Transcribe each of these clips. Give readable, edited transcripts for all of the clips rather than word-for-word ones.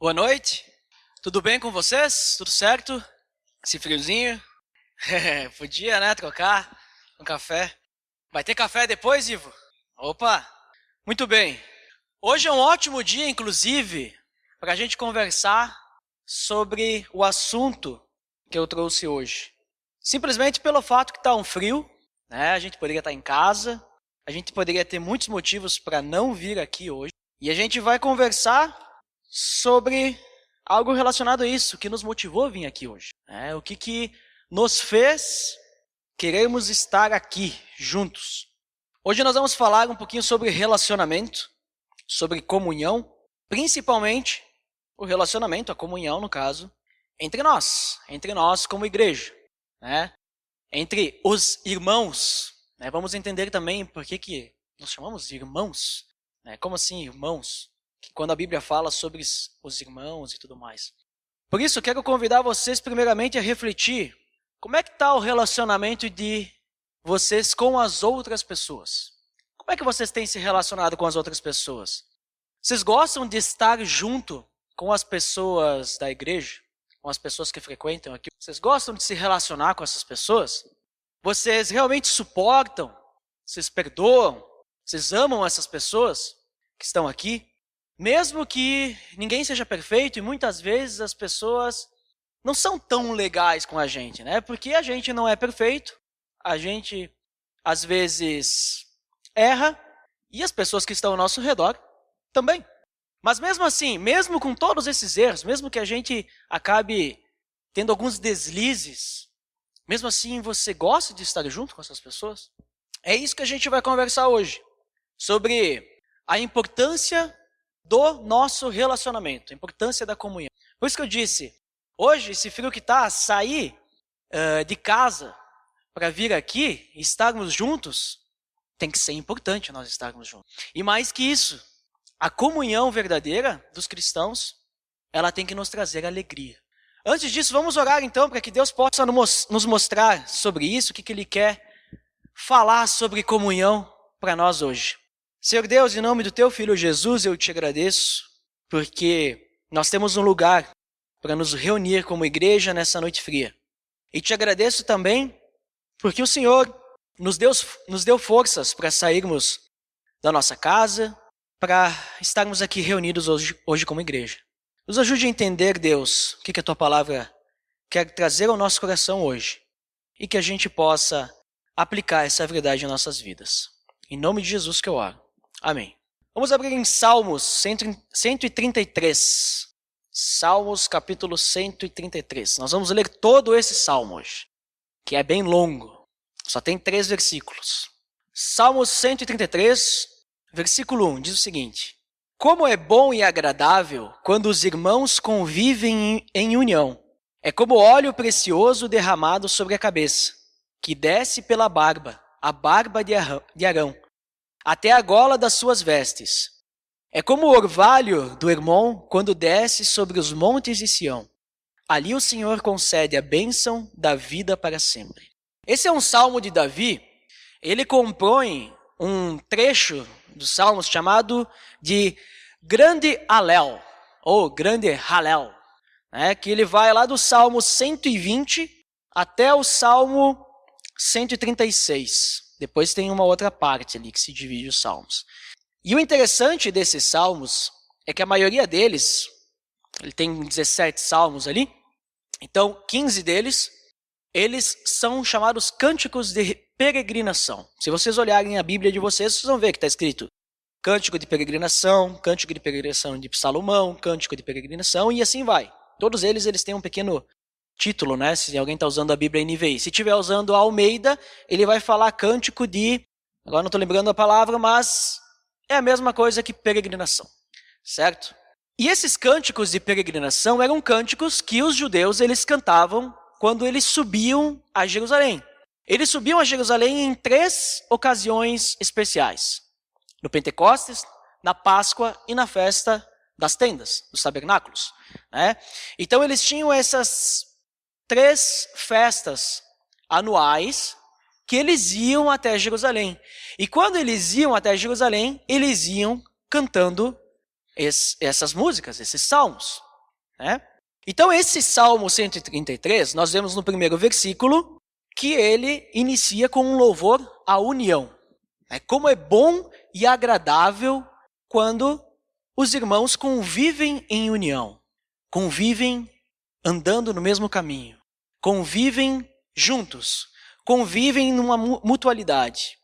Boa noite, tudo bem com vocês? Tudo certo? Esse friozinho? Podia, né, trocar um café. Vai ter café depois, Ivo? Opa, muito bem. Hoje é um ótimo dia, inclusive, para a gente conversar sobre o assunto que eu trouxe hoje. Simplesmente pelo fato que está um frio, né? A gente poderia estar em casa, a gente poderia ter muitos motivos para não vir aqui hoje. E a gente vai conversar sobre algo relacionado a isso, que nos motivou a vir aqui hoje. O que nos fez queremos estar aqui juntos. Hoje nós vamos falar um pouquinho sobre relacionamento, sobre comunhão, principalmente o relacionamento, a comunhão no caso, entre nós como igreja, né? Entre os irmãos. Né? Vamos entender também por que nós chamamos de irmãos. Né? Como assim irmãos? Quando a Bíblia fala sobre os irmãos e tudo mais. Por isso, eu quero convidar vocês primeiramente a refletir como é que está o relacionamento de vocês com as outras pessoas. Como é que vocês têm se relacionado com as outras pessoas? Vocês gostam de estar junto com as pessoas da igreja? Com as pessoas que frequentam aqui? Vocês gostam de se relacionar com essas pessoas? Vocês realmente suportam? Vocês perdoam? Vocês amam essas pessoas que estão aqui? Mesmo que ninguém seja perfeito, e muitas vezes as pessoas não são tão legais com a gente, né? Porque a gente não é perfeito, a gente às vezes erra, e as pessoas que estão ao nosso redor também. Mas mesmo assim, mesmo com todos esses erros, mesmo que a gente acabe tendo alguns deslizes, mesmo assim você gosta de estar junto com essas pessoas? É isso que a gente vai conversar hoje, sobre a importância do nosso relacionamento, a importância da comunhão. Por isso que eu disse, hoje, esse frio que está, sair de casa para vir aqui e estarmos juntos, tem que ser importante nós estarmos juntos. E mais que isso, a comunhão verdadeira dos cristãos, ela tem que nos trazer alegria. Antes disso, vamos orar então, para que Deus possa nos mostrar sobre isso, o que Ele quer falar sobre comunhão para nós hoje. Senhor Deus, em nome do Teu Filho Jesus, eu te agradeço, porque nós temos um lugar para nos reunir como igreja nessa noite fria. E te agradeço também, porque o Senhor nos deu forças para sairmos da nossa casa, para estarmos aqui reunidos hoje como igreja. Nos ajude a entender, Deus, o que a Tua palavra quer trazer ao nosso coração hoje, e que a gente possa aplicar essa verdade em nossas vidas. Em nome de Jesus que eu oro. Amém. Vamos abrir em Salmos 133. Salmos capítulo 133. Nós vamos ler todo esse salmo hoje, que é bem longo. Só tem 3 versículos. Salmos 133, versículo 1, diz o seguinte: Como é bom e agradável quando os irmãos convivem em união. É como óleo precioso derramado sobre a cabeça, que desce pela barba, a barba de Arão, até a gola das suas vestes. É como o orvalho do Hermon quando desce sobre os montes de Sião. Ali o Senhor concede a bênção da vida para sempre. Esse é um salmo de Davi. Ele compõe um trecho dos salmos chamado de Grande Halel, ou Grande Halel, que ele vai lá do Salmo 120 até o Salmo 136. Depois tem uma outra parte ali que se divide os salmos. E o interessante desses salmos é que a maioria deles, ele tem 17 salmos ali, então 15 deles, eles são chamados cânticos de peregrinação. Se vocês olharem a Bíblia de vocês vão ver que está escrito cântico de peregrinação de Salomão, cântico de peregrinação e assim vai. Todos eles têm um pequeno título, né? Se alguém está usando a Bíblia NVI. Se estiver usando a Almeida, ele vai falar cântico de... Agora não estou lembrando a palavra, mas é a mesma coisa que peregrinação, certo? E esses cânticos de peregrinação eram cânticos que os judeus eles cantavam quando eles subiam a Jerusalém. Eles subiam a Jerusalém em 3 ocasiões especiais. No Pentecostes, na Páscoa e na festa das tendas, dos tabernáculos. Né? Então eles tinham essas 3 festas anuais que eles iam até Jerusalém. E quando eles iam até Jerusalém, eles iam cantando essas músicas, esses salmos. né? Então esse Salmo 133, nós vemos no primeiro versículo que ele inicia com um louvor à união. Como é bom e agradável quando os irmãos convivem em união, convivem andando no mesmo caminho, convivem juntos, convivem numa mutualidade.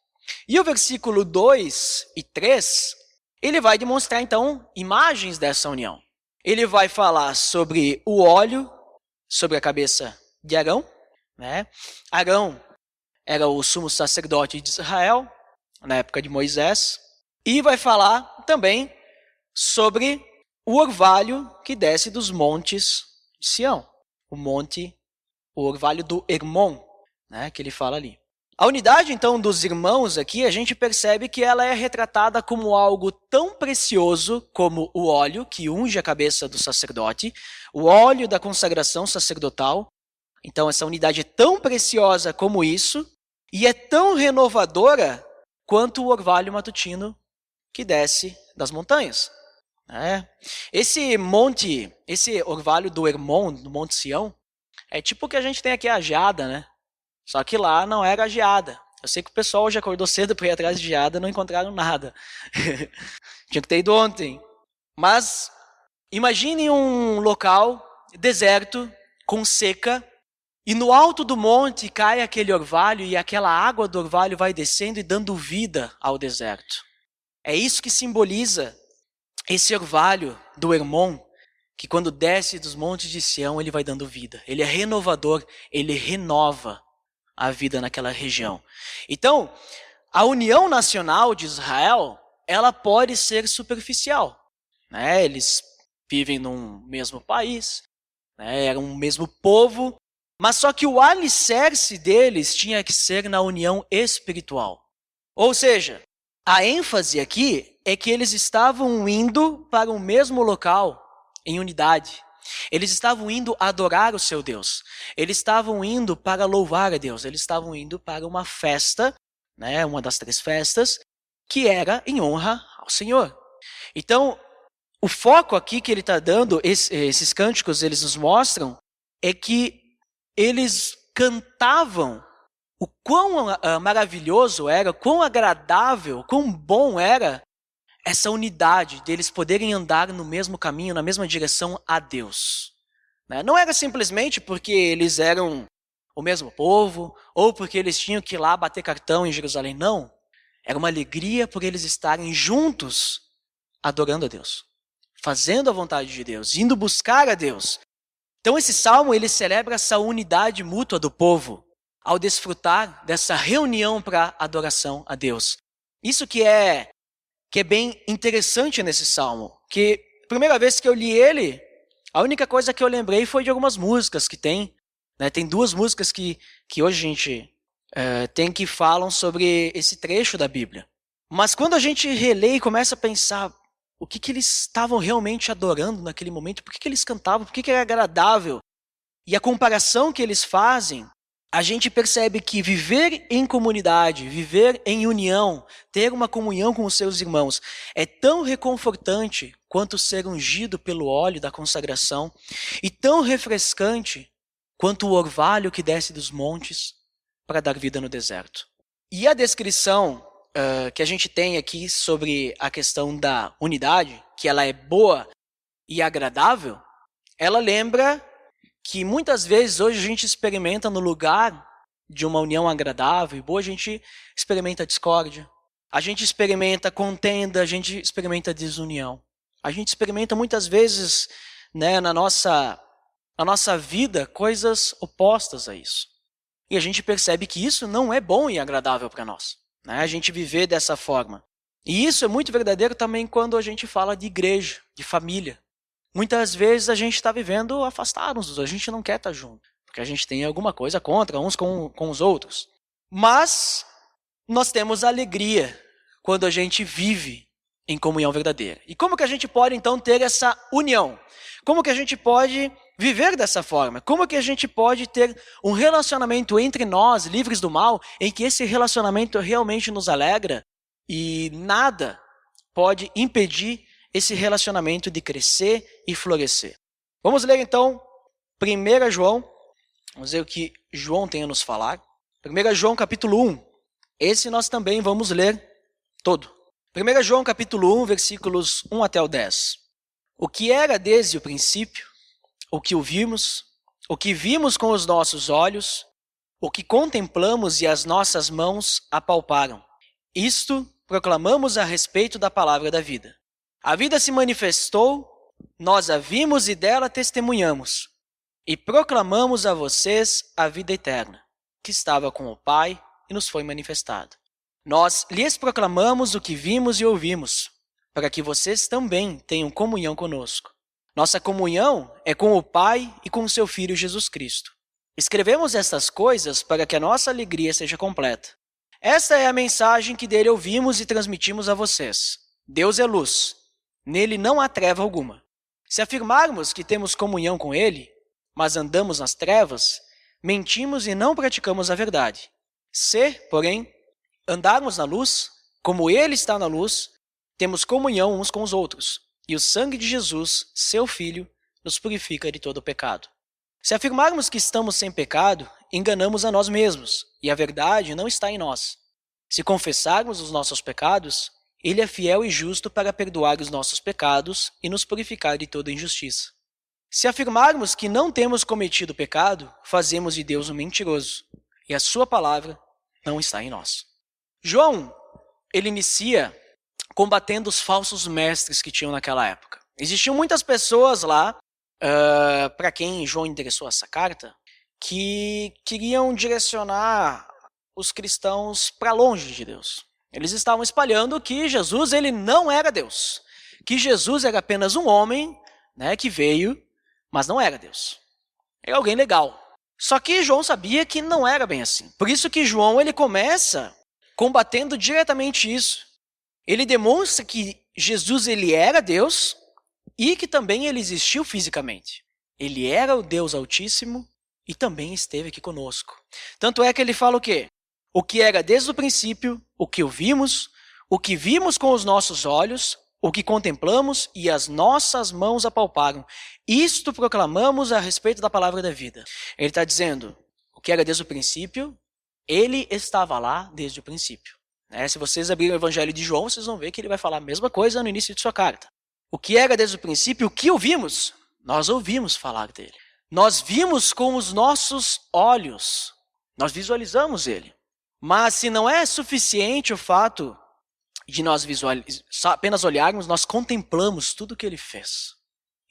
E o versículo 2 e 3, ele vai demonstrar então imagens dessa união. Ele vai falar sobre o óleo sobre a cabeça de Arão, né? Arão era o sumo sacerdote de Israel, na época de Moisés, e vai falar também sobre o orvalho que desce dos montes de Sião, o orvalho do Hermon, né, que ele fala ali. A unidade, então, dos irmãos aqui, a gente percebe que ela é retratada como algo tão precioso como o óleo que unge a cabeça do sacerdote, o óleo da consagração sacerdotal. Então, essa unidade é tão preciosa como isso e é tão renovadora quanto o orvalho matutino que desce das montanhas. Esse orvalho do Hermon, do Monte Sião, é tipo o que a gente tem aqui a geada, né? Só que lá não era a geada. Eu sei que o pessoal hoje acordou cedo para ir atrás de geada e não encontraram nada. Tinha que ter ido ontem. Mas imagine um local deserto, com seca, e no alto do monte cai aquele orvalho e aquela água do orvalho vai descendo e dando vida ao deserto. É isso que simboliza esse orvalho do Hermon, que quando desce dos montes de Sião, ele vai dando vida. Ele é renovador, ele renova a vida naquela região. Então, a união nacional de Israel, ela pode ser superficial. Eles vivem num mesmo país, eram um mesmo povo, mas só que o alicerce deles tinha que ser na união espiritual. Ou seja, a ênfase aqui é que eles estavam indo para o mesmo local em unidade. Eles estavam indo adorar o seu Deus. Eles estavam indo para louvar a Deus. Eles estavam indo para uma festa, uma das 3 festas, que era em honra ao Senhor. Então, o foco aqui que ele está dando, esses cânticos, eles nos mostram, é que eles cantavam o quão maravilhoso era, quão agradável, quão bom era essa unidade deles poderem andar no mesmo caminho, na mesma direção a Deus. Não era simplesmente porque eles eram o mesmo povo, ou porque eles tinham que ir lá bater cartão em Jerusalém, não. Era uma alegria por eles estarem juntos, adorando a Deus, fazendo a vontade de Deus, indo buscar a Deus. Então esse salmo, ele celebra essa unidade mútua do povo, ao desfrutar dessa reunião para adoração a Deus. Isso que é bem interessante nesse salmo, que a primeira vez que eu li ele, a única coisa que eu lembrei foi de algumas músicas que tem. Tem 2 músicas que hoje a gente tem que falam sobre esse trecho da Bíblia. Mas quando a gente relê e começa a pensar o que eles estavam realmente adorando naquele momento, por que eles cantavam, por que era agradável, e a comparação que eles fazem, a gente percebe que viver em comunidade, viver em união, ter uma comunhão com os seus irmãos, é tão reconfortante quanto ser ungido pelo óleo da consagração e tão refrescante quanto o orvalho que desce dos montes para dar vida no deserto. E a descrição que a gente tem aqui sobre a questão da unidade, que ela é boa e agradável, ela lembra que muitas vezes hoje a gente experimenta no lugar de uma união agradável e boa, a gente experimenta discórdia, a gente experimenta contenda, a gente experimenta desunião. A gente experimenta muitas vezes na nossa vida coisas opostas a isso. E a gente percebe que isso não é bom e agradável para nós, a gente viver dessa forma. E isso é muito verdadeiro também quando a gente fala de igreja, de família. Muitas vezes a gente está vivendo afastado uns dos outros, a gente não quer estar junto, porque a gente tem alguma coisa contra uns com os outros. Mas nós temos alegria quando a gente vive em comunhão verdadeira. E como que a gente pode então ter essa união? Como que a gente pode viver dessa forma? Como que a gente pode ter um relacionamento entre nós, livres do mal, em que esse relacionamento realmente nos alegra e nada pode impedir esse relacionamento de crescer e florescer? Vamos ler então 1 João, vamos ver o que João tem a nos falar. 1 João capítulo 1, esse nós também vamos ler todo. 1 João capítulo 1, versículos 1 até o 10. O que era desde o princípio, o que ouvimos, o que vimos com os nossos olhos, o que contemplamos e as nossas mãos apalparam. Isto proclamamos a respeito da palavra da vida. A vida se manifestou, nós a vimos e dela testemunhamos. E proclamamos a vocês a vida eterna, que estava com o Pai e nos foi manifestada. Nós lhes proclamamos o que vimos e ouvimos, para que vocês também tenham comunhão conosco. Nossa comunhão é com o Pai e com o seu Filho Jesus Cristo. Escrevemos estas coisas para que a nossa alegria seja completa. Esta é a mensagem que dele ouvimos e transmitimos a vocês. Deus é luz. Nele não há treva alguma. Se afirmarmos que temos comunhão com ele, mas andamos nas trevas, mentimos e não praticamos a verdade. Se, porém, andarmos na luz, como ele está na luz, temos comunhão uns com os outros, e o sangue de Jesus, seu Filho, nos purifica de todo o pecado. Se afirmarmos que estamos sem pecado, enganamos a nós mesmos, e a verdade não está em nós. Se confessarmos os nossos pecados, ele é fiel e justo para perdoar os nossos pecados e nos purificar de toda injustiça. Se afirmarmos que não temos cometido pecado, fazemos de Deus um mentiroso, e a sua palavra não está em nós. João, ele inicia combatendo os falsos mestres que tinham naquela época. Existiam muitas pessoas lá, para quem João endereçou essa carta, que queriam direcionar os cristãos para longe de Deus. Eles estavam espalhando que Jesus ele não era Deus, que Jesus era apenas um homem, né, que veio, mas não era Deus. Era alguém legal. Só que João sabia que não era bem assim. Por isso que João ele começa combatendo diretamente isso. Ele demonstra que Jesus ele era Deus e que também ele existiu fisicamente. Ele era o Deus Altíssimo e também esteve aqui conosco. Tanto é que ele fala o quê? O que era desde o princípio, o que ouvimos, o que vimos com os nossos olhos, o que contemplamos e as nossas mãos apalparam. Isto proclamamos a respeito da palavra da vida. Ele está dizendo, o que era desde o princípio, ele estava lá desde o princípio. Se vocês abrirem o Evangelho de João, vocês vão ver que ele vai falar a mesma coisa no início de sua carta. O que era desde o princípio, o que ouvimos, nós ouvimos falar dele. Nós vimos com os nossos olhos, nós visualizamos ele. Mas se não é suficiente o fato de nós apenas olharmos, nós contemplamos tudo que ele fez.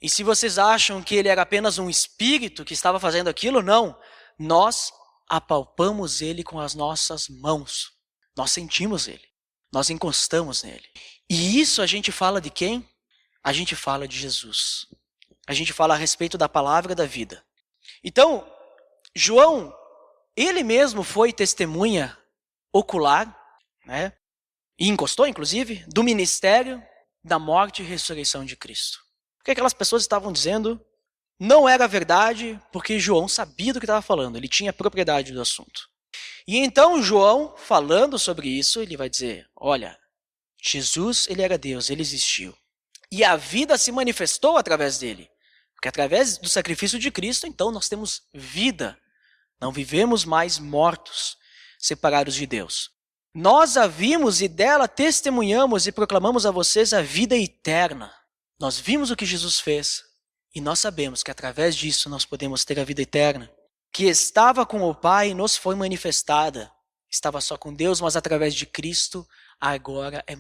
E se vocês acham que ele era apenas um espírito que estava fazendo aquilo, não. Nós apalpamos ele com as nossas mãos. Nós sentimos ele. Nós encostamos nele. E isso a gente fala de quem? A gente fala de Jesus. A gente fala a respeito da palavra da vida. Então, João, ele mesmo foi testemunha ocular, né? E encostou, inclusive, do ministério da morte e ressurreição de Cristo. O que aquelas pessoas estavam dizendo não era verdade, porque João sabia do que estava falando, ele tinha propriedade do assunto. E então João, falando sobre isso, ele vai dizer, olha, Jesus, ele era Deus, ele existiu. E a vida se manifestou através dele. Porque através do sacrifício de Cristo, então, nós temos vida. Não vivemos mais mortos, separados de Deus. Nós a vimos e dela testemunhamos e proclamamos a vocês a vida eterna. Nós vimos o que Jesus fez e nós sabemos que através disso nós podemos ter a vida eterna, que estava com o Pai e nos foi manifestada. Estava só com Deus, mas através de Cristo agora é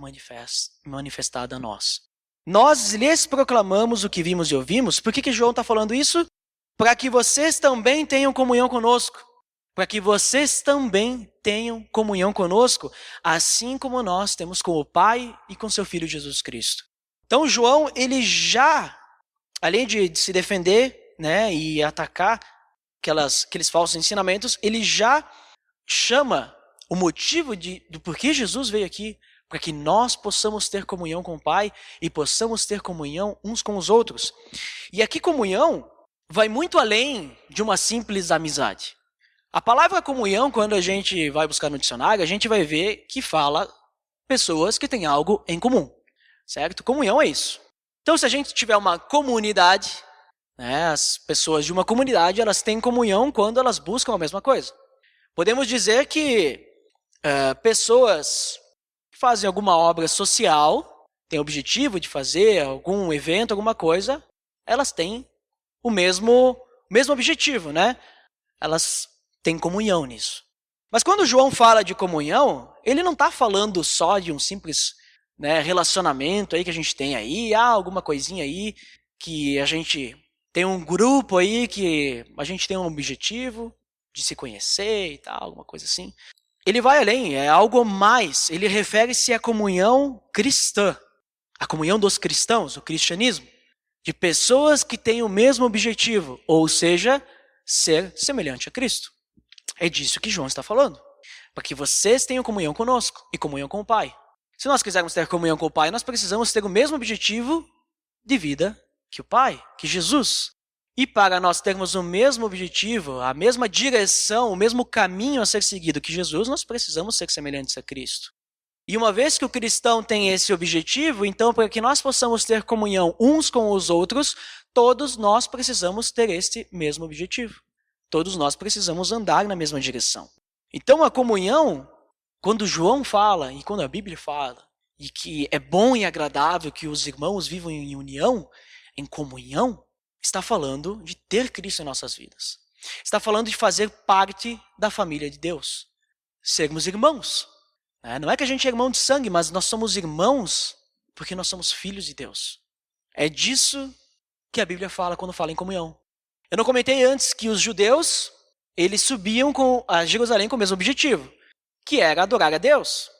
manifestada a nós. Nós lhes proclamamos o que vimos e ouvimos. Por que João está falando isso? Para que vocês também tenham comunhão conosco. Para que vocês também tenham comunhão conosco, assim como nós temos com o Pai e com seu Filho Jesus Cristo. Então João, ele já, além de se defender, né, e atacar aqueles falsos ensinamentos, ele já chama o motivo do porquê Jesus veio aqui, para que nós possamos ter comunhão com o Pai e possamos ter comunhão uns com os outros. E aqui comunhão vai muito além de uma simples amizade. A palavra comunhão, quando a gente vai buscar no dicionário, a gente vai ver que fala pessoas que têm algo em comum, certo? Comunhão é isso. Então, se a gente tiver uma comunidade, né? As pessoas de uma comunidade, elas têm comunhão quando elas buscam a mesma coisa. Podemos dizer que pessoas que fazem alguma obra social, têm o objetivo de fazer algum evento, alguma coisa, elas têm o mesmo objetivo, né? Elas têm comunhão nisso. Mas quando João fala de comunhão, ele não está falando só de um simples, né, relacionamento aí que a gente tem aí, alguma coisinha aí que a gente tem um grupo aí que a gente tem um objetivo de se conhecer e tal, alguma coisa assim. Ele vai além, é algo mais. Ele refere-se à comunhão cristã, a comunhão dos cristãos, o cristianismo, de pessoas que têm o mesmo objetivo, ou seja, ser semelhante a Cristo. É disso que João está falando. Para que vocês tenham comunhão conosco e comunhão com o Pai. Se nós quisermos ter comunhão com o Pai, nós precisamos ter o mesmo objetivo de vida que o Pai, que Jesus. E para nós termos o mesmo objetivo, a mesma direção, o mesmo caminho a ser seguido que Jesus, nós precisamos ser semelhantes a Cristo. E uma vez que o cristão tem esse objetivo, então para que nós possamos ter comunhão uns com os outros, todos nós precisamos ter este mesmo objetivo. Todos nós precisamos andar na mesma direção. Então a comunhão, quando João fala e quando a Bíblia fala, e que é bom e agradável que os irmãos vivam em união, em comunhão, está falando de ter Cristo em nossas vidas. Está falando de fazer parte da família de Deus. Sermos irmãos. Não é que a gente é irmão de sangue, mas nós somos irmãos porque nós somos filhos de Deus. É disso que a Bíblia fala quando fala em comunhão. Eu não comentei antes que os judeus, eles subiam a Jerusalém com o mesmo objetivo, que era adorar a Deus.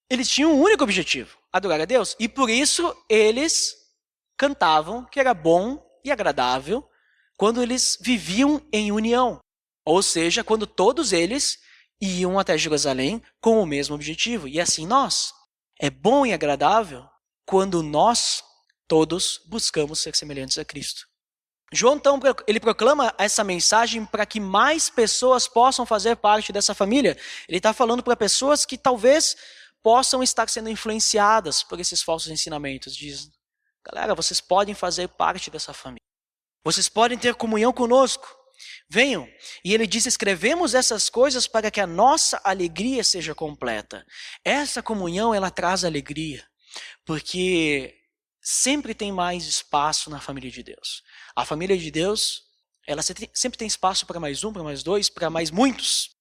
Eles tinham um único objetivo, adorar a Deus. E por isso eles cantavam que era bom e agradável quando eles viviam em união. Ou seja, quando todos eles iam até Jerusalém com o mesmo objetivo. E assim nós. É bom e agradável quando nós todos buscamos ser semelhantes a Cristo. João, então, ele proclama essa mensagem para que mais pessoas possam fazer parte dessa família. Ele está falando para pessoas que talvez possam estar sendo influenciadas por esses falsos ensinamentos. Diz, galera, vocês podem fazer parte dessa família. Vocês podem ter comunhão conosco. Venham. E ele diz, escrevemos essas coisas para que a nossa alegria seja completa. Essa comunhão, ela traz alegria. Porque sempre tem mais espaço na família de Deus. A família de Deus, ela sempre tem espaço para mais um, para mais dois, para mais muitos.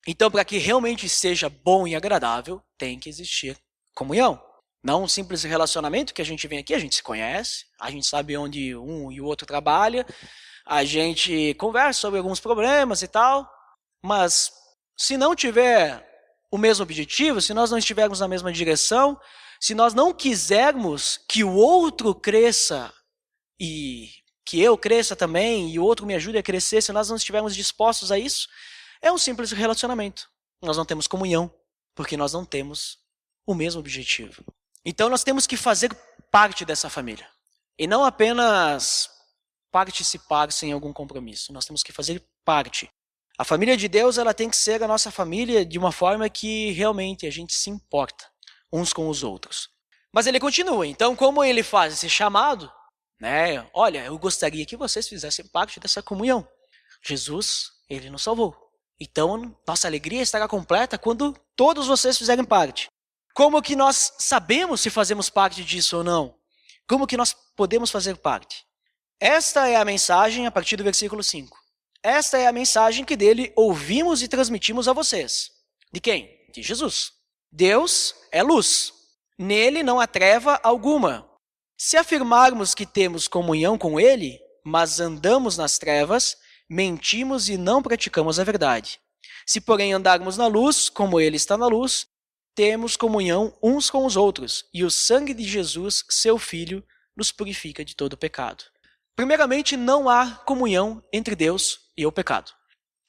Então, para que realmente seja bom e agradável, tem que existir comunhão. Não um simples relacionamento que a gente vem aqui, a gente se conhece, a gente sabe onde um e o outro trabalha, a gente conversa sobre alguns problemas e tal, mas se não tiver o mesmo objetivo, se nós não estivermos na mesma direção, se nós não quisermos que o outro cresça e que eu cresça também e o outro me ajude a crescer, se nós não estivermos dispostos a isso, é um simples relacionamento. Nós não temos comunhão, porque nós não temos o mesmo objetivo. Então nós temos que fazer parte dessa família. E não apenas participar sem algum compromisso. Nós temos que fazer parte. A família de Deus, ela tem que ser a nossa família de uma forma que realmente a gente se importa uns com os outros. Mas ele continua. Então, como ele faz esse chamado, né? Olha, eu gostaria que vocês fizessem parte dessa comunhão. Jesus, ele nos salvou. Então, nossa alegria estará completa quando todos vocês fizerem parte. Como que nós sabemos se fazemos parte disso ou não? Como que nós podemos fazer parte? Esta é a mensagem a partir do versículo 5. Esta é a mensagem que dele ouvimos e transmitimos a vocês. De quem? De Jesus. Deus é luz. Nele não há treva alguma. Se afirmarmos que temos comunhão com ele, mas andamos nas trevas, mentimos e não praticamos a verdade. Se, porém, andarmos na luz, como ele está na luz, temos comunhão uns com os outros, e o sangue de Jesus, seu Filho, nos purifica de todo pecado. Primeiramente, não há comunhão entre Deus e o pecado.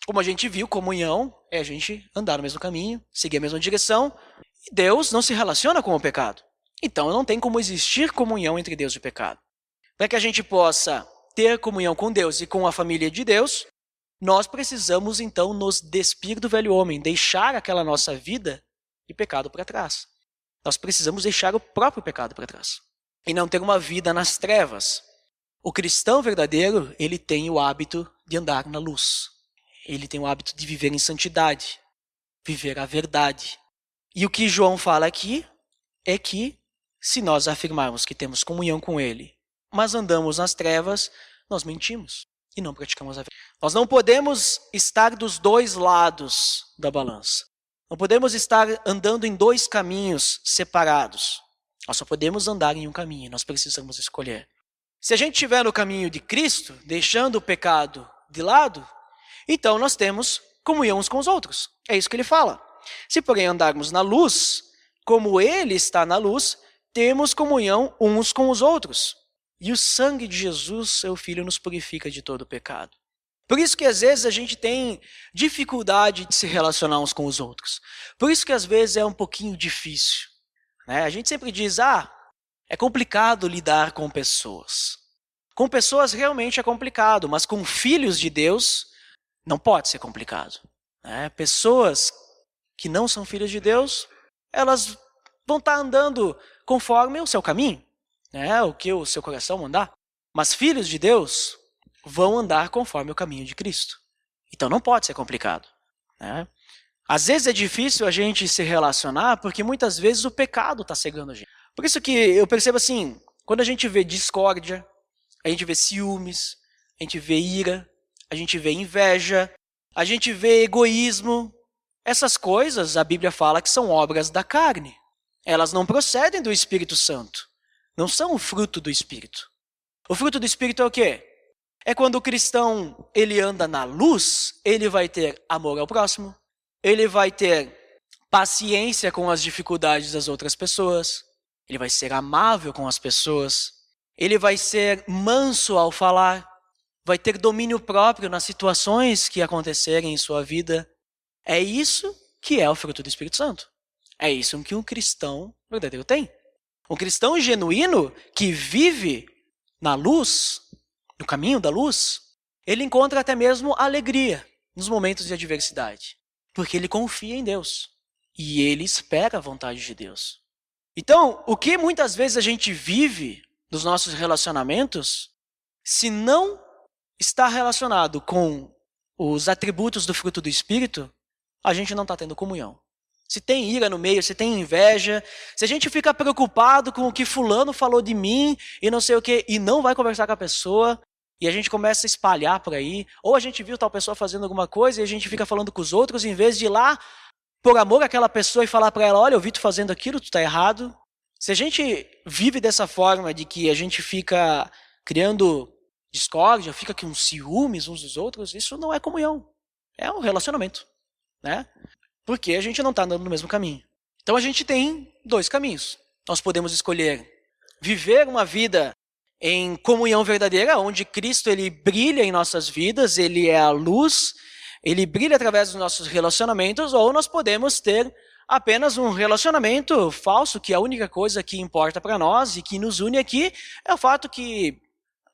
Como a gente viu, comunhão é a gente andar no mesmo caminho, seguir a mesma direção, e Deus não se relaciona com o pecado. Então, não tem como existir comunhão entre Deus e o pecado. Para que a gente possa ter comunhão com Deus e com a família de Deus, nós precisamos, então, nos despir do velho homem, deixar aquela nossa vida de pecado para trás. Nós precisamos deixar o próprio pecado para trás. E não ter uma vida nas trevas. O cristão verdadeiro, ele tem o hábito de andar na luz. Ele tem o hábito de viver em santidade, viver a verdade. E o que João fala aqui é que, se nós afirmarmos que temos comunhão com ele, mas andamos nas trevas, nós mentimos e não praticamos a verdade. Nós não podemos estar dos dois lados da balança. Não podemos estar andando em dois caminhos separados. Nós só podemos andar em um caminho, nós precisamos escolher. Se a gente estiver no caminho de Cristo, deixando o pecado de lado, então nós temos comunhão uns com os outros. É isso que ele fala. Se, porém, andarmos na luz, como ele está na luz, temos comunhão uns com os outros. E o sangue de Jesus, seu Filho, nos purifica de todo o pecado. Por isso que às vezes a gente tem dificuldade de se relacionar uns com os outros. Por isso que às vezes é um pouquinho difícil, né? A gente sempre diz, é complicado lidar com pessoas. Com pessoas realmente é complicado, mas com filhos de Deus não pode ser complicado, né? Pessoas que não são filhos de Deus, elas vão estar andando conforme o seu caminho, né? O que o seu coração mandar. Mas filhos de Deus vão andar conforme o caminho de Cristo. Então não pode ser complicado, né? Às vezes é difícil a gente se relacionar porque muitas vezes o pecado está cegando a gente. Por isso que eu percebo assim, quando a gente vê discórdia, a gente vê ciúmes, a gente vê ira, a gente vê inveja, a gente vê egoísmo. Essas coisas a Bíblia fala que são obras da carne. Elas não procedem do Espírito Santo. Não são o fruto do Espírito. O fruto do Espírito é o quê? É quando o cristão ele anda na luz, ele vai ter amor ao próximo, ele vai ter paciência com as dificuldades das outras pessoas, ele vai ser amável com as pessoas, ele vai ser manso ao falar, vai ter domínio próprio nas situações que acontecerem em sua vida. É isso que é o fruto do Espírito Santo. É isso que um cristão verdadeiro tem. Um cristão genuíno que vive na luz, no caminho da luz, ele encontra até mesmo alegria nos momentos de adversidade. Porque ele confia em Deus. E ele espera a vontade de Deus. Então, o que muitas vezes a gente vive nos nossos relacionamentos, se não está relacionado com os atributos do fruto do Espírito, a gente não está tendo comunhão. Se tem ira no meio, se tem inveja, se a gente fica preocupado com o que fulano falou de mim e não sei o que, e não vai conversar com a pessoa, e a gente começa a espalhar por aí, ou a gente viu tal pessoa fazendo alguma coisa e a gente fica falando com os outros, em vez de ir lá, por amor àquela pessoa e falar para ela, olha, eu vi tu fazendo aquilo, tu está errado. Se a gente vive dessa forma de que a gente fica criando discórdia, fica com ciúmes uns dos outros, isso não é comunhão, é um relacionamento, né? Porque a gente não está andando no mesmo caminho. Então a gente tem dois caminhos. Nós podemos escolher viver uma vida em comunhão verdadeira, onde Cristo ele brilha em nossas vidas, ele é a luz, ele brilha através dos nossos relacionamentos, ou nós podemos ter apenas um relacionamento falso, que a única coisa que importa para nós e que nos une aqui é o fato que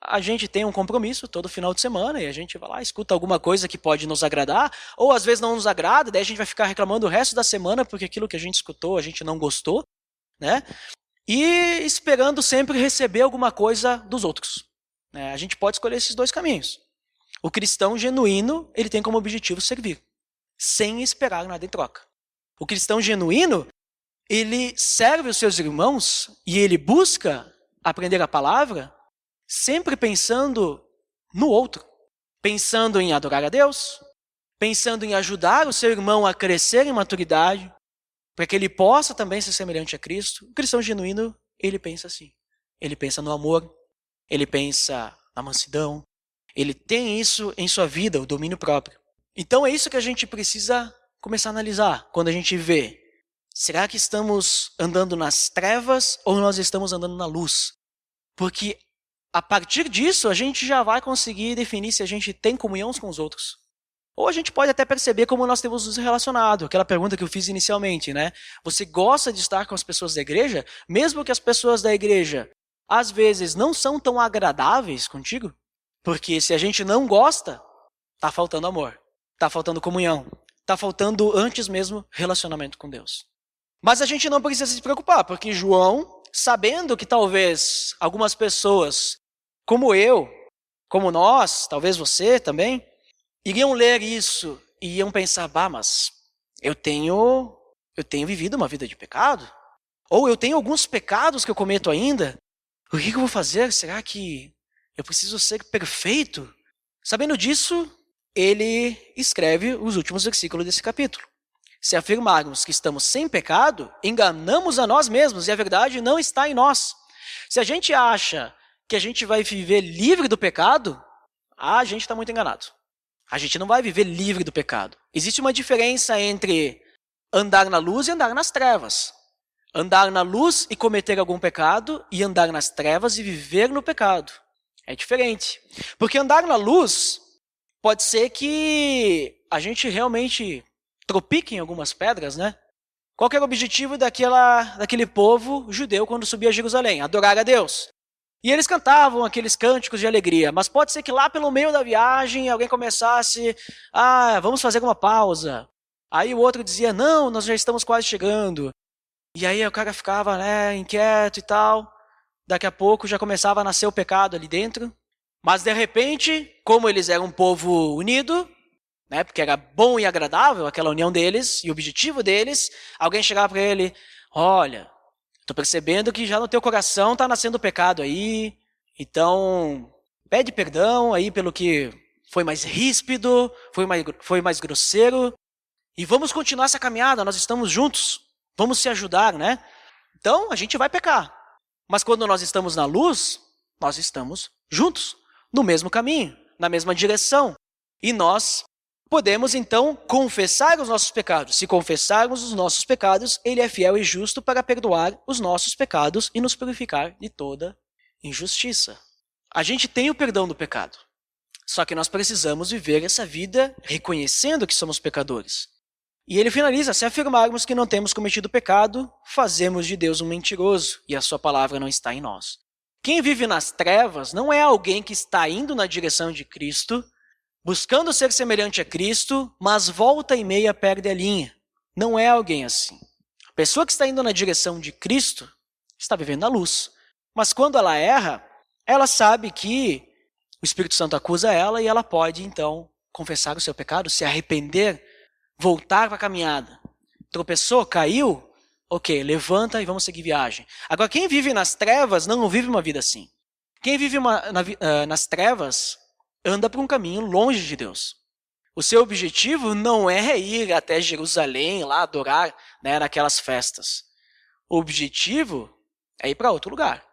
a gente tem um compromisso todo final de semana e a gente vai lá, escuta alguma coisa que pode nos agradar, ou às vezes não nos agrada, daí a gente vai ficar reclamando o resto da semana porque aquilo que a gente escutou a gente não gostou, né? E esperando sempre receber alguma coisa dos outros, né? A gente pode escolher esses dois caminhos. O cristão genuíno, ele tem como objetivo servir, sem esperar nada em troca. O cristão genuíno, ele serve os seus irmãos e ele busca aprender a palavra sempre pensando no outro, pensando em adorar a Deus, pensando em ajudar o seu irmão a crescer em maturidade, para que ele possa também ser semelhante a Cristo. O cristão genuíno, ele pensa assim. Ele pensa no amor, ele pensa na mansidão, ele tem isso em sua vida, o domínio próprio. Então é isso que a gente precisa começar a analisar quando a gente vê. Será que estamos andando nas trevas ou nós estamos andando na luz? Porque a partir disso, a gente já vai conseguir definir se a gente tem comunhão uns com os outros. Ou a gente pode até perceber como nós temos nos relacionado. Aquela pergunta que eu fiz inicialmente, né? Você gosta de estar com as pessoas da igreja? Mesmo que as pessoas da igreja, às vezes, não são tão agradáveis contigo? Porque se a gente não gosta, está faltando amor, está faltando comunhão, está faltando antes mesmo relacionamento com Deus. Mas a gente não precisa se preocupar, porque João, sabendo que talvez algumas pessoas como eu, como nós, talvez você também, iriam ler isso e iam pensar, bah, mas eu tenho vivido uma vida de pecado? Ou eu tenho alguns pecados que eu cometo ainda? O que eu vou fazer? Será que eu preciso ser perfeito? Sabendo disso, ele escreve os últimos versículos desse capítulo. Se afirmarmos que estamos sem pecado, enganamos a nós mesmos e a verdade não está em nós. Se a gente acha que a gente vai viver livre do pecado, a gente está muito enganado. A gente não vai viver livre do pecado. Existe uma diferença entre andar na luz e andar nas trevas. Andar na luz e cometer algum pecado e andar nas trevas e viver no pecado. É diferente. Porque andar na luz pode ser que a gente realmente tropique em algumas pedras, né? Qual que era o objetivo daquele povo judeu quando subia a Jerusalém? Adorar a Deus. E eles cantavam aqueles cânticos de alegria, mas pode ser que lá pelo meio da viagem alguém começasse, vamos fazer uma pausa. Aí o outro dizia, não, nós já estamos quase chegando. E aí o cara ficava, né, inquieto e tal. Daqui a pouco já começava a nascer o pecado ali dentro. Mas de repente, como eles eram um povo unido, né, porque era bom e agradável aquela união deles e o objetivo deles, alguém chegava para ele, olha, estou percebendo que já no teu coração está nascendo o pecado aí, então pede perdão aí pelo que foi mais ríspido, foi mais grosseiro, e vamos continuar essa caminhada, nós estamos juntos, vamos se ajudar, né? Então a gente vai pecar, mas quando nós estamos na luz, nós estamos juntos, no mesmo caminho, na mesma direção, e nós podemos, então, confessar os nossos pecados. Se confessarmos os nossos pecados, ele é fiel e justo para perdoar os nossos pecados e nos purificar de toda injustiça. A gente tem o perdão do pecado. Só que nós precisamos viver essa vida reconhecendo que somos pecadores. E ele finaliza, se afirmarmos que não temos cometido pecado, fazemos de Deus um mentiroso e a sua palavra não está em nós. Quem vive nas trevas não é alguém que está indo na direção de Cristo, buscando ser semelhante a Cristo, mas volta e meia perde a linha. Não é alguém assim. A pessoa que está indo na direção de Cristo está vivendo na luz. Mas quando ela erra, ela sabe que o Espírito Santo acusa ela e ela pode, então, confessar o seu pecado, se arrepender, voltar para a caminhada. Tropeçou, caiu, ok, levanta e vamos seguir viagem. Agora, quem vive nas trevas não vive uma vida assim. Quem vive nas trevas anda por um caminho longe de Deus. O seu objetivo não é ir até Jerusalém, lá adorar, né, naquelas festas. O objetivo é ir para outro lugar.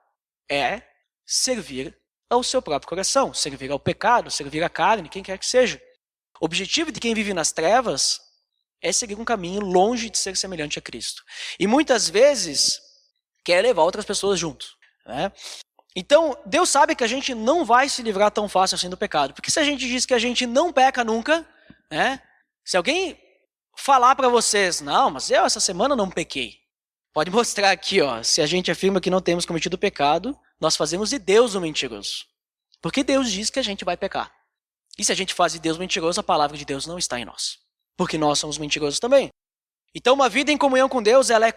É servir ao seu próprio coração, servir ao pecado, servir à carne, quem quer que seja. O objetivo de quem vive nas trevas é seguir um caminho longe de ser semelhante a Cristo. E muitas vezes quer levar outras pessoas junto, né? Então, Deus sabe que a gente não vai se livrar tão fácil assim do pecado. Porque se a gente diz que a gente não peca nunca, né? Se alguém falar para vocês, não, mas eu essa semana não pequei. Pode mostrar aqui, ó, se a gente afirma que não temos cometido pecado, nós fazemos de Deus um mentiroso. Porque Deus diz que a gente vai pecar. E se a gente faz de Deus mentiroso, a palavra de Deus não está em nós. Porque nós somos mentirosos também. Então, uma vida em comunhão com Deus, ela é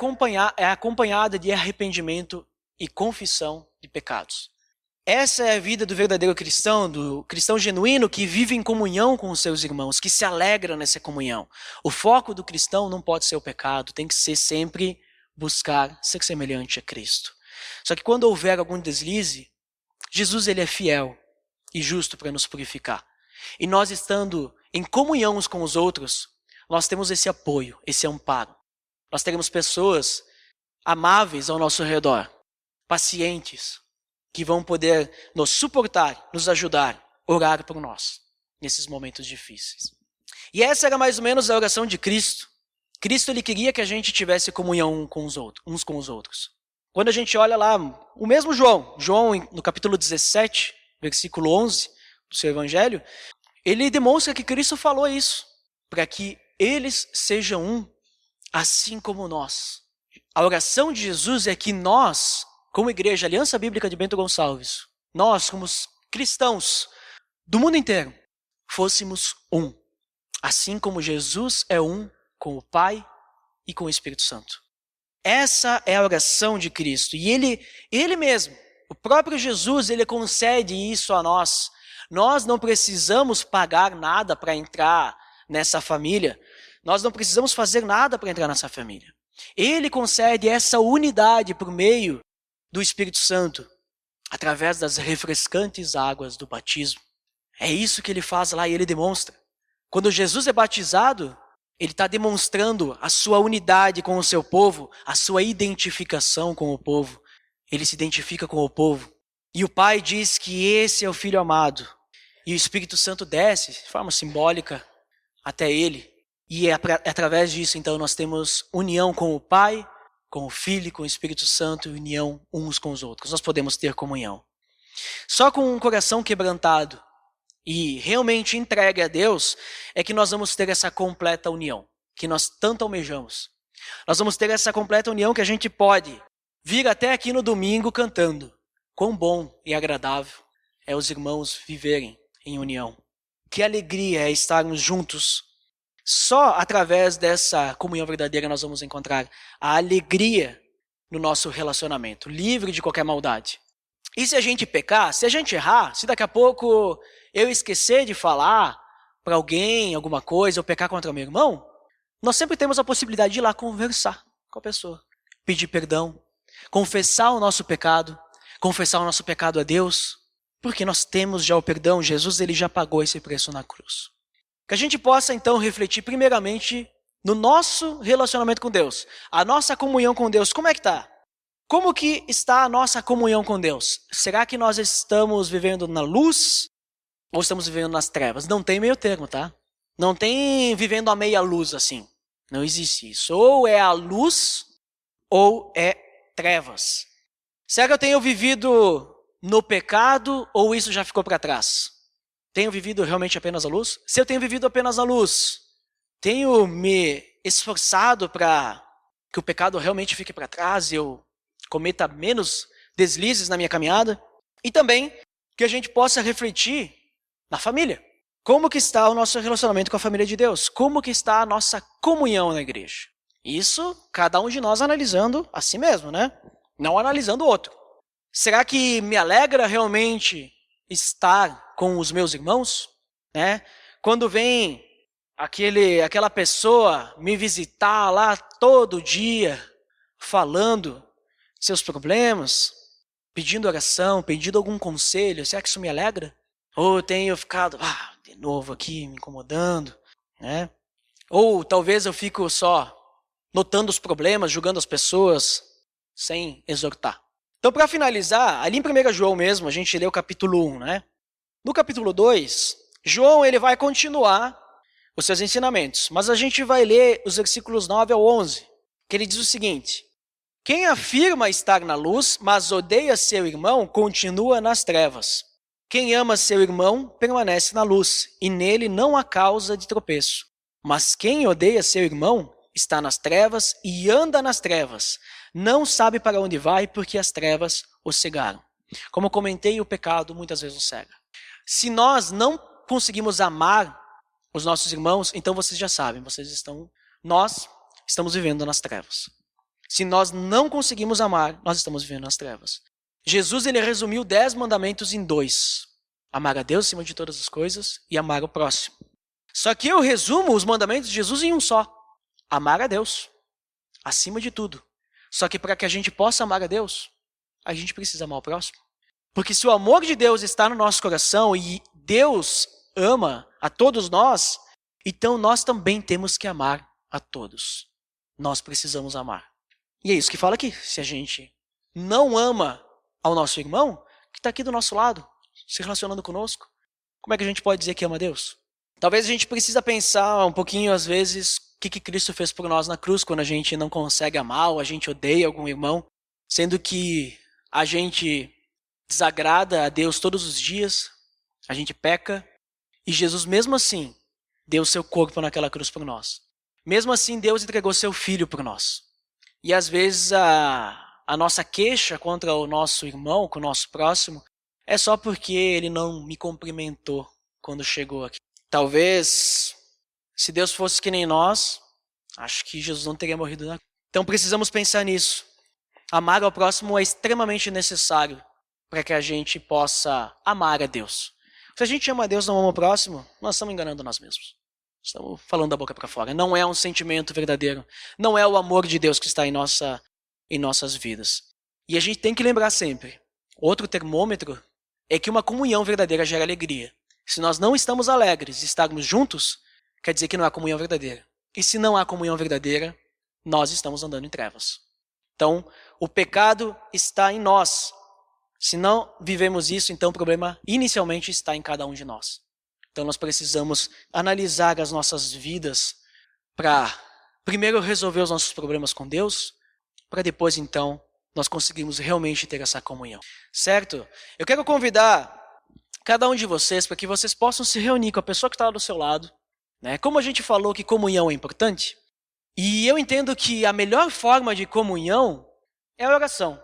acompanhada de arrependimento e confissão de pecados. Essa é a vida do verdadeiro cristão, do cristão genuíno que vive em comunhão com os seus irmãos, que se alegra nessa comunhão. O foco do cristão não pode ser o pecado, tem que ser sempre buscar ser semelhante a Cristo. Só que quando houver algum deslize, Jesus ele é fiel e justo para nos purificar. E nós estando em comunhão uns com os outros, nós temos esse apoio, esse amparo. Nós teremos pessoas amáveis ao nosso redor, pacientes, que vão poder nos suportar, nos ajudar, orar por nós, nesses momentos difíceis. E essa era mais ou menos a oração de Cristo. Cristo ele queria que a gente tivesse comunhão uns com os outros. Quando a gente olha lá, o mesmo João no capítulo 17, versículo 11 do seu evangelho, ele demonstra que Cristo falou isso, para que eles sejam um, assim como nós. A oração de Jesus é que nós, como igreja Aliança Bíblica de Bento Gonçalves, nós, como cristãos do mundo inteiro, fôssemos um. Assim como Jesus é um com o Pai e com o Espírito Santo. Essa é a oração de Cristo. E ele mesmo, O próprio Jesus, ele concede isso a nós. Nós não precisamos pagar nada para entrar nessa família. Nós não precisamos fazer nada para entrar nessa família. Ele concede essa unidade por meio do Espírito Santo, através das refrescantes águas do batismo. É isso que ele faz lá e ele demonstra. Quando Jesus é batizado, ele está demonstrando a sua unidade com o seu povo, a sua identificação com o povo. Ele se identifica com o povo. E o Pai diz que esse é o Filho amado. E o Espírito Santo desce, de forma simbólica, até ele. E através disso, então, nós temos união com o Pai, com o Filho, com o Espírito Santo, união uns com os outros. Nós podemos ter comunhão. Só com um coração quebrantado e realmente entregue a Deus é que nós vamos ter essa completa união, que nós tanto almejamos. Nós vamos ter essa completa união que a gente pode vir até aqui no domingo cantando. Quão bom e agradável é os irmãos viverem em união. Que alegria é estarmos juntos. Só através dessa comunhão verdadeira nós vamos encontrar a alegria no nosso relacionamento, livre de qualquer maldade. E se a gente pecar, se a gente errar, se daqui a pouco eu esquecer de falar para alguém alguma coisa ou pecar contra meu irmão, nós sempre temos a possibilidade de ir lá conversar com a pessoa, pedir perdão, confessar o nosso pecado a Deus, porque nós temos já o perdão. Jesus, ele já pagou esse preço na cruz. Que a gente possa então refletir primeiramente no nosso relacionamento com Deus, a nossa comunhão com Deus, como é que está? Como que está a nossa comunhão com Deus? Será que nós estamos vivendo na luz ou estamos vivendo nas trevas? Não tem meio termo, tá? Não tem vivendo a meia luz assim. Não existe isso. Ou é a luz ou é trevas. Será que eu tenho vivido no pecado ou isso já ficou para trás? Tenho vivido realmente apenas a luz? Se eu tenho vivido apenas a luz, tenho me esforçado para que o pecado realmente fique para trás e eu cometa menos deslizes na minha caminhada? E também que a gente possa refletir na família. Como que está o nosso relacionamento com a família de Deus? Como que está a nossa comunhão na igreja? Isso, cada um de nós analisando a si mesmo, né? Não analisando o outro. Será que me alegra realmente estar com os meus irmãos? Né? Quando vem aquela pessoa me visitar lá todo dia, falando seus problemas, pedindo oração, pedindo algum conselho, será que isso me alegra? Ou eu tenho ficado, de novo aqui, me incomodando, né? Ou talvez eu fico só notando os problemas, julgando as pessoas, sem exortar. Então, para finalizar, ali em 1 João mesmo, a gente lê o capítulo 1, né? No capítulo 2, João ele vai continuar os seus ensinamentos, mas a gente vai ler os versículos 9 ao 11, que ele diz o seguinte: quem afirma estar na luz, mas odeia seu irmão, continua nas trevas. Quem ama seu irmão, permanece na luz, e nele não há causa de tropeço. Mas quem odeia seu irmão, está nas trevas e anda nas trevas. Não sabe para onde vai, porque as trevas o cegaram. Como eu comentei, o pecado muitas vezes nos cega. Se nós não conseguimos amar os nossos irmãos, então vocês já sabem, nós estamos vivendo nas trevas. Se nós não conseguimos amar, nós estamos vivendo nas trevas. Jesus ele resumiu 10 mandamentos em 2. Amar a Deus acima de todas as coisas e amar o próximo. Só que eu resumo os mandamentos de Jesus em um só. Amar a Deus acima de tudo. Só que para que a gente possa amar a Deus, a gente precisa amar o próximo. Porque se o amor de Deus está no nosso coração e Deus ama a todos nós, então nós também temos que amar a todos. Nós precisamos amar. E é isso que fala aqui. Se a gente não ama ao nosso irmão, que está aqui do nosso lado, se relacionando conosco, como é que a gente pode dizer que ama a Deus? Talvez a gente precisa pensar um pouquinho, às vezes, o que Cristo fez por nós na cruz, quando a gente não consegue amar ou a gente odeia algum irmão, sendo que a gente desagrada a Deus todos os dias, a gente peca, e Jesus mesmo assim deu seu corpo naquela cruz por nós. Mesmo assim, Deus entregou seu filho por nós. E às vezes a nossa queixa contra o nosso irmão, com o nosso próximo, é só porque ele não me cumprimentou quando chegou aqui. Talvez, se Deus fosse que nem nós, acho que Jesus não teria morrido na cruz. Então precisamos pensar nisso. Amar ao próximo é extremamente necessário para que a gente possa amar a Deus. Se a gente ama a Deus e não ama o próximo, nós estamos enganando nós mesmos. Estamos falando da boca para fora. Não é um sentimento verdadeiro. Não é o amor de Deus que está em nossas vidas. E a gente tem que lembrar sempre, outro termômetro é que uma comunhão verdadeira gera alegria. Se nós não estamos alegres e estarmos juntos, quer dizer que não há comunhão verdadeira. E se não há comunhão verdadeira, nós estamos andando em trevas. Então, o pecado está em nós. Se não vivemos isso, então o problema inicialmente está em cada um de nós. Então nós precisamos analisar as nossas vidas para primeiro resolver os nossos problemas com Deus, para depois então nós conseguirmos realmente ter essa comunhão. Certo? Eu quero convidar cada um de vocês para que vocês possam se reunir com a pessoa que está do seu lado. Né? Como a gente falou que comunhão é importante, e eu entendo que a melhor forma de comunhão é a oração.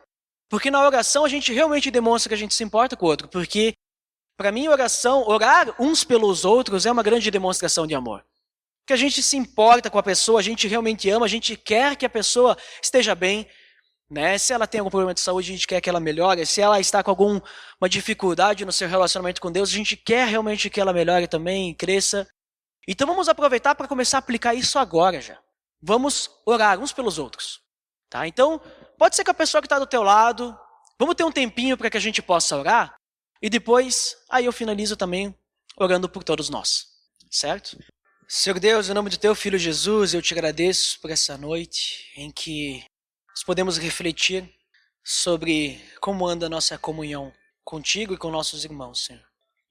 Porque na oração a gente realmente demonstra que a gente se importa com o outro. Porque, para mim, oração, orar uns pelos outros é uma grande demonstração de amor. Que a gente se importa com a pessoa, a gente realmente ama, a gente quer que a pessoa esteja bem. Né? Se ela tem algum problema de saúde, a gente quer que ela melhore. Se ela está com alguma dificuldade no seu relacionamento com Deus, a gente quer realmente que ela melhore também e cresça. Então vamos aproveitar para começar a aplicar isso agora já. Vamos orar uns pelos outros. Tá? Então, pode ser que a pessoa que está do teu lado, vamos ter um tempinho para que a gente possa orar, e depois, aí eu finalizo também orando por todos nós, certo? Senhor Deus, em nome do teu Filho Jesus, eu te agradeço por essa noite em que nós podemos refletir sobre como anda a nossa comunhão contigo e com nossos irmãos, Senhor.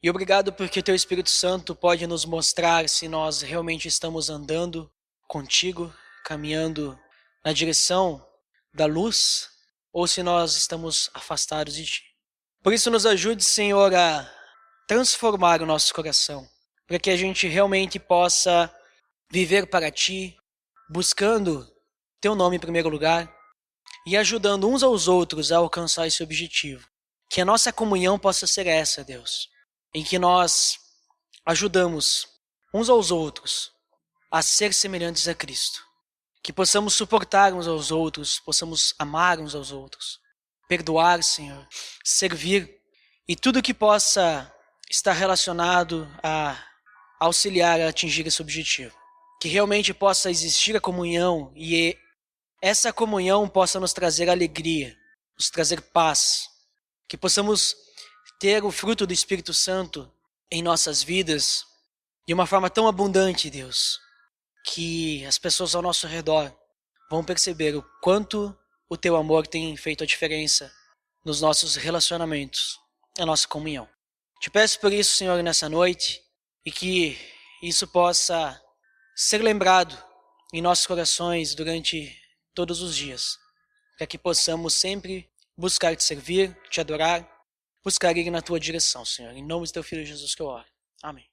E obrigado porque teu Espírito Santo pode nos mostrar se nós realmente estamos andando contigo, caminhando na direção da luz, ou se nós estamos afastados de ti. Por isso nos ajude, Senhor, a transformar o nosso coração, para que a gente realmente possa viver para ti, buscando teu nome em primeiro lugar e ajudando uns aos outros a alcançar esse objetivo. Que a nossa comunhão possa ser essa, Deus, em que nós ajudamos uns aos outros a ser semelhantes a Cristo. Que possamos suportar uns aos outros, possamos amar uns aos outros, perdoar, Senhor, servir e tudo que possa estar relacionado a auxiliar a atingir esse objetivo. Que realmente possa existir a comunhão e essa comunhão possa nos trazer alegria, nos trazer paz. Que possamos ter o fruto do Espírito Santo em nossas vidas de uma forma tão abundante, Deus, que as pessoas ao nosso redor vão perceber o quanto o teu amor tem feito a diferença nos nossos relacionamentos, na nossa comunhão. Te peço por isso, Senhor, nessa noite, e que isso possa ser lembrado em nossos corações durante todos os dias, para que possamos sempre buscar te servir, te adorar, buscar ir na tua direção, Senhor. Em nome do teu Filho Jesus que eu oro. Amém.